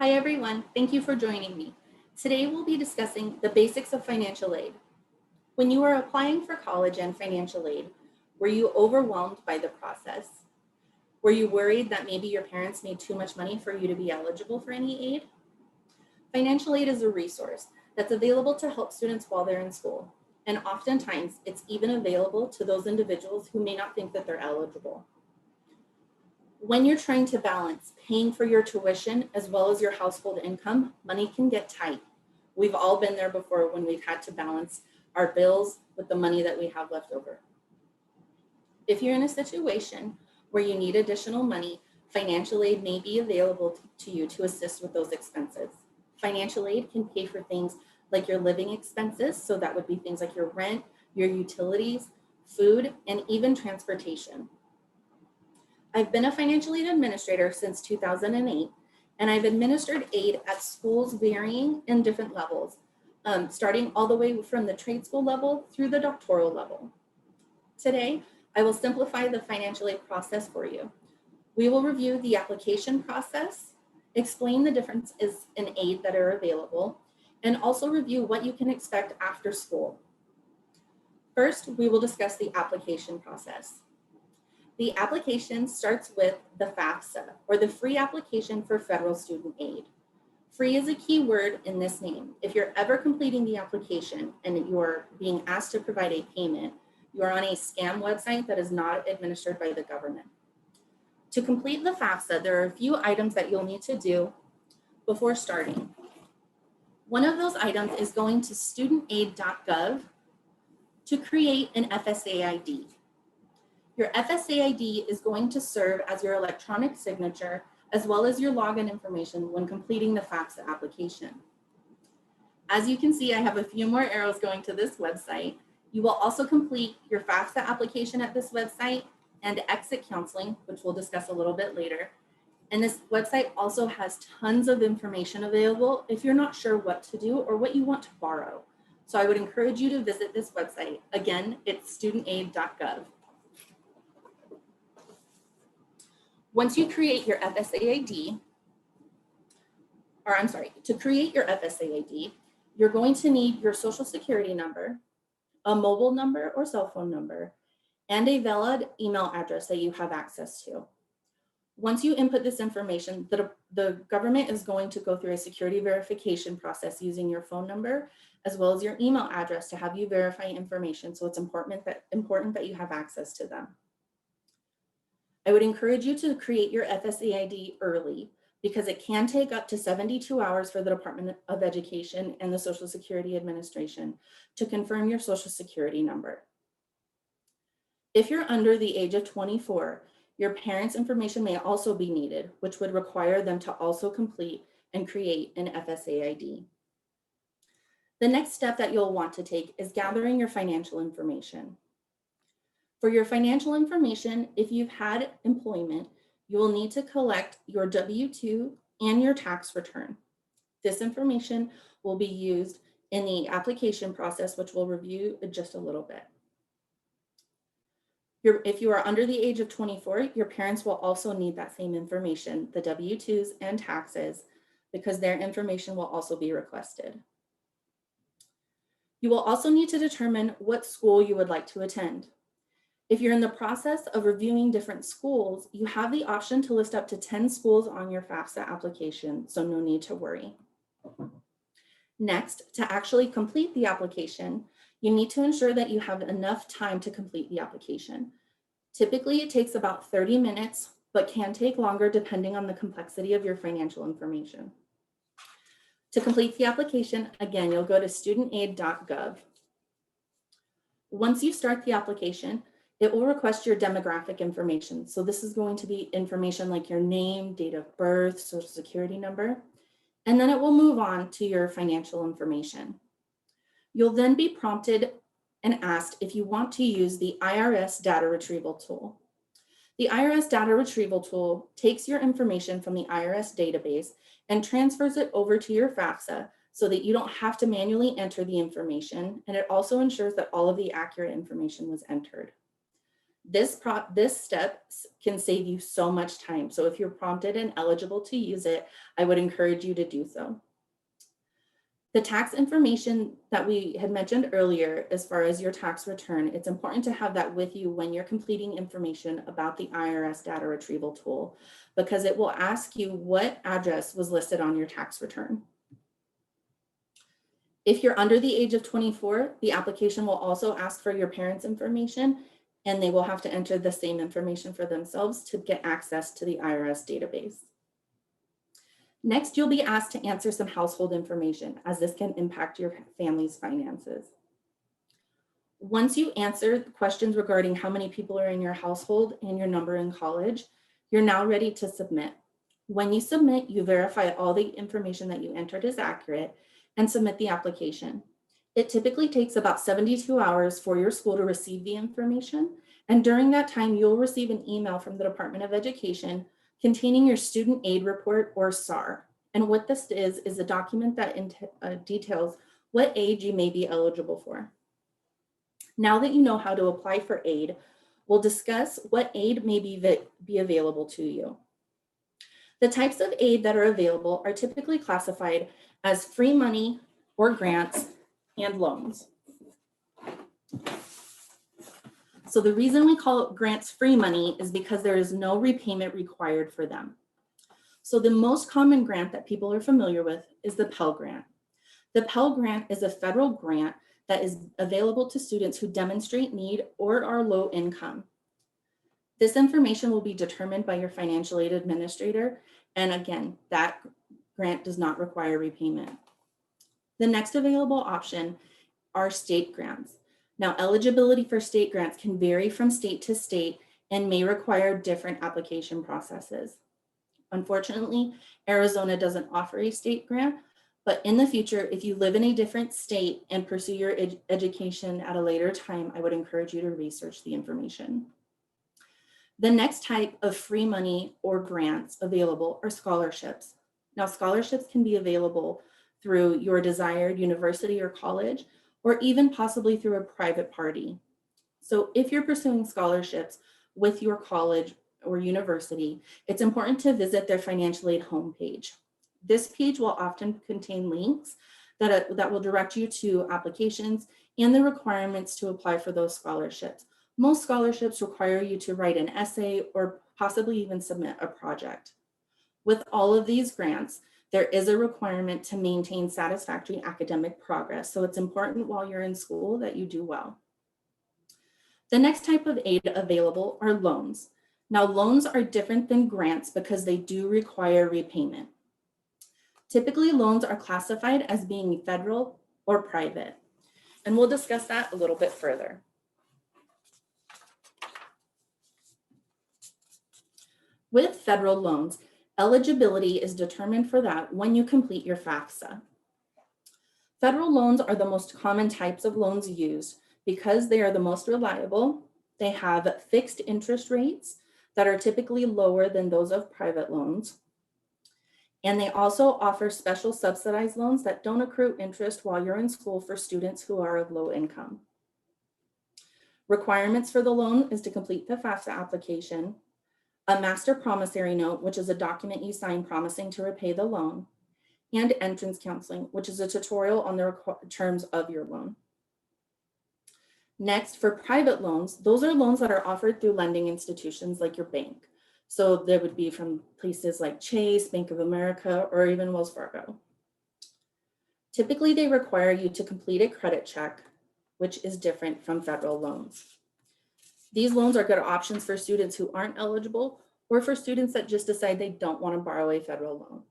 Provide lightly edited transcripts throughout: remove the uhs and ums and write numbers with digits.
Hi everyone, thank you for joining me. Today we'll be discussing the basics of financial aid. When you were applying for college and financial aid, were you overwhelmed by the process? Were you worried that maybe your parents made too much money for you to be eligible for any aid? Financial aid is a resource that's available to help students while they're in school, and oftentimes it's even available to those individuals who may not think that they're eligible. When you're trying to balance paying for your tuition as well as your household income, money can get tight. We've all been there before when we've had to balance our bills with the money that we have left over. If you're in a situation where you need additional money, financial aid may be available to you to assist with those expenses. Financial aid can pay for things like your living expenses, so that would be things like your rent, your utilities, food, and even transportation. I've been a financial aid administrator since 2008, and I've administered aid at schools varying in different levels, starting all the way from the trade school level through the doctoral level. Today, I will simplify the financial aid process for you. We will review the application process, explain the differences in aid that are available, and also review what you can expect after school. First, we will discuss the application process. The application starts with the FAFSA, or the Free Application for Federal Student Aid. Free is a key word in this name. If you're ever completing the application and you're being asked to provide a payment, you are on a scam website that is not administered by the government. To complete the FAFSA, there are a few items that you'll need to do before starting. One of those items is going to studentaid.gov to create an FSA ID. Your FSA ID is going to serve as your electronic signature as well as your login information when completing the FAFSA application. As you can see, I have a few more arrows going to this website. You will also complete your FAFSA application at this website and exit counseling, which we'll discuss a little bit later. And this website also has tons of information available if you're not sure what to do or what you want to borrow. So I would encourage you to visit this website. Again, it's studentaid.gov. Once you create your FSA ID, to create your FSA ID, you're going to need your social security number, a mobile number or cell phone number, and a valid email address that you have access to. Once you input this information, the government is going to go through a security verification process using your phone number as well as your email address to have you verify information. So it's important that you have access to them. I would encourage you to create your FSA ID early because it can take up to 72 hours for the Department of Education and the Social Security Administration to confirm your Social Security number. If you're under the age of 24, your parents' information may also be needed, which would require them to also complete and create an FSA ID. The next step that you'll want to take is gathering your financial information. For your financial information, if you've had employment, you will need to collect your W-2 and your tax return. This information will be used in the application process, which we'll review in just a little bit. If you are under the age of 24, your parents will also need that same information, the W-2s and taxes, because their information will also be requested. You will also need to determine what school you would like to attend. If you're in the process of reviewing different schools, you have the option to list up to 10 schools on your FAFSA application, so no need to worry. Next, to actually complete the application, you need to ensure that you have enough time to complete the application. Typically, it takes about 30 minutes, but can take longer depending on the complexity of your financial information. To complete the application, again, you'll go to studentaid.gov. Once you start the application, it will request your demographic information. So this is going to be information like your name, date of birth, social security number, and then it will move on to your financial information. You'll then be prompted and asked if you want to use the IRS data retrieval tool. The IRS data retrieval tool takes your information from the IRS database and transfers it over to your FAFSA so that you don't have to manually enter the information, and it also ensures that all of the accurate information was entered. This step can save you so much time. So if you're prompted and eligible to use it, I would encourage you to do so. The tax information that we had mentioned earlier, as far as your tax return, it's important to have that with you when you're completing information about the IRS data retrieval tool, because it will ask you what address was listed on your tax return. If you're under the age of 24, the application will also ask for your parents' information, and they will have to enter the same information for themselves to get access to the IRS database. Next, you'll be asked to answer some household information, as this can impact your family's finances. Once you answer the questions regarding how many people are in your household and your number in college, you're now ready to submit. When you submit, you verify all the information that you entered is accurate and submit the application. It typically takes about 72 hours for your school to receive the information, and during that time, you'll receive an email from the Department of Education containing your student aid report, or SAR. And what this is a document that details what aid you may be eligible for. Now that you know how to apply for aid, we'll discuss what aid may be available to you. The types of aid that are available are typically classified as free money or grants and loans. So the reason we call grants free money is because there is no repayment required for them. So the most common grant that people are familiar with is the Pell Grant. The Pell Grant is a federal grant that is available to students who demonstrate need or are low income. This information will be determined by your financial aid administrator. And again, that grant does not require repayment. The next available option are state grants. Now, eligibility for state grants can vary from state to state and may require different application processes. Unfortunately, Arizona doesn't offer a state grant, but in the future, if you live in a different state and pursue your education at a later time, I would encourage you to research the information. The next type of free money or grants available are scholarships. Now, scholarships can be available through your desired university or college, or even possibly through a private party. So if you're pursuing scholarships with your college or university, it's important to visit their financial aid homepage. This page will often contain links that will direct you to applications and the requirements to apply for those scholarships. Most scholarships require you to write an essay or possibly even submit a project. With all of these grants, there is a requirement to maintain satisfactory academic progress. So it's important while you're in school that you do well. The next type of aid available are loans. Now, loans are different than grants because they do require repayment. Typically, loans are classified as being federal or private, and we'll discuss that a little bit further. With federal loans, eligibility is determined for that when you complete your FAFSA. Federal loans are the most common types of loans used because they are the most reliable. They have fixed interest rates that are typically lower than those of private loans. And they also offer special subsidized loans that don't accrue interest while you're in school for students who are of low income. Requirements for the loan is to complete the FAFSA application, a master promissory note, which is a document you sign promising to repay the loan, and entrance counseling, which is a tutorial on the terms of your loan. Next, for private loans, those are loans that are offered through lending institutions like your bank. So they would be from places like Chase, Bank of America, or even Wells Fargo. Typically, they require you to complete a credit check, which is different from federal loans. These loans are good options for students who aren't eligible or for students that just decide they don't want to borrow a federal loan.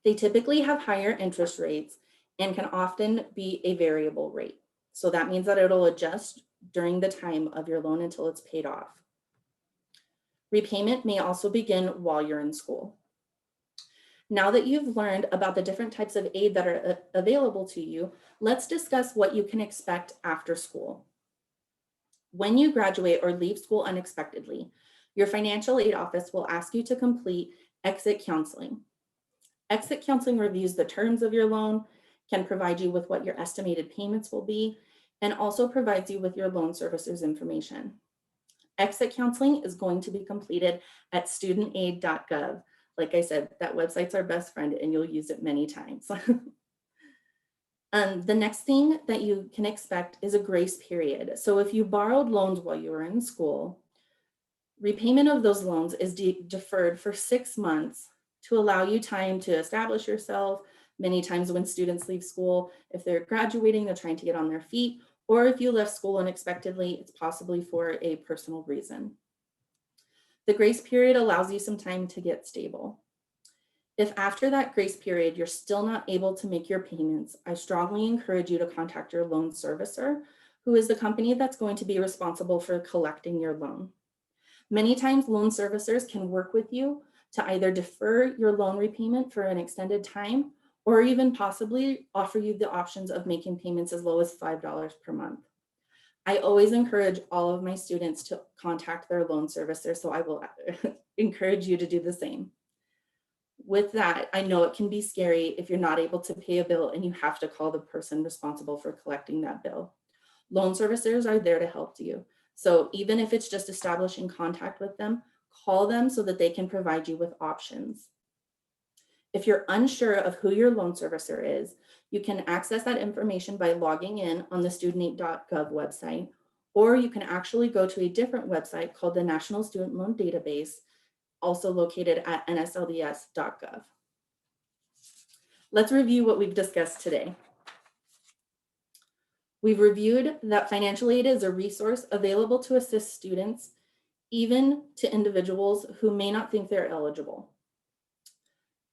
They typically have higher interest rates and can often be a variable rate. So that means that it'll adjust during the time of your loan until it's paid off. Repayment may also begin while you're in school. Now that you've learned about the different types of aid that are available to you, let's discuss what you can expect after school. When you graduate or leave school unexpectedly, your financial aid office will ask you to complete exit counseling. Exit counseling reviews the terms of your loan, can provide you with what your estimated payments will be, and also provides you with your loan servicer's information. Exit counseling is going to be completed at studentaid.gov. Like I said, that website's our best friend and you'll use it many times. The next thing that you can expect is a grace period. So if you borrowed loans while you were in school, repayment of those loans is deferred for 6 months to allow you time to establish yourself. Many times when students leave school, if they're graduating, they're trying to get on their feet, or if you left school unexpectedly, it's possibly for a personal reason. The grace period allows you some time to get stable. If after that grace period, you're still not able to make your payments, I strongly encourage you to contact your loan servicer, who is the company that's going to be responsible for collecting your loan. Many times loan servicers can work with you to either defer your loan repayment for an extended time, or even possibly offer you the options of making payments as low as $5 per month. I always encourage all of my students to contact their loan servicer, so I will encourage you to do the same. With that, I know it can be scary if you're not able to pay a bill and you have to call the person responsible for collecting that bill. Loan servicers are there to help you. So even if it's just establishing contact with them, call them so that they can provide you with options. If you're unsure of who your loan servicer is, you can access that information by logging in on the studentaid.gov website, or you can actually go to a different website called the National Student Loan Database, also located at nslds.gov. Let's review what we've discussed today. We've reviewed that financial aid is a resource available to assist students, even to individuals who may not think they're eligible.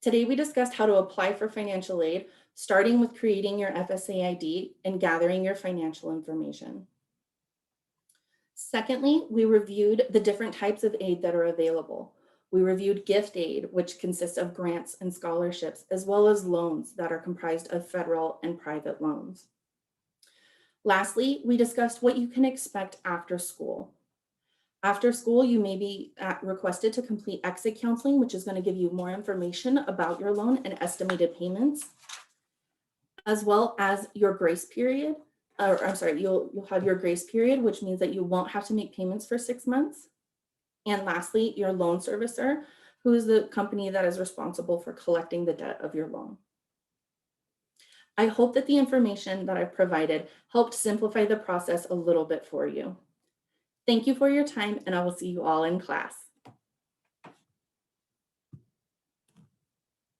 Today, we discussed how to apply for financial aid, starting with creating your FSA ID and gathering your financial information. Secondly, we reviewed the different types of aid that are available. We reviewed gift aid, which consists of grants and scholarships, as well as loans that are comprised of federal and private loans. Lastly, we discussed what you can expect after school. After school, you may be requested to complete exit counseling, which is going to give you more information about your loan and estimated payments, as well as your grace period. You'll have your grace period, which means that you won't have to make payments for 6 months. And lastly, your loan servicer, who is the company that is responsible for collecting the debt of your loan. I hope that the information that I've provided helped simplify the process a little bit for you. Thank you for your time, and I will see you all in class.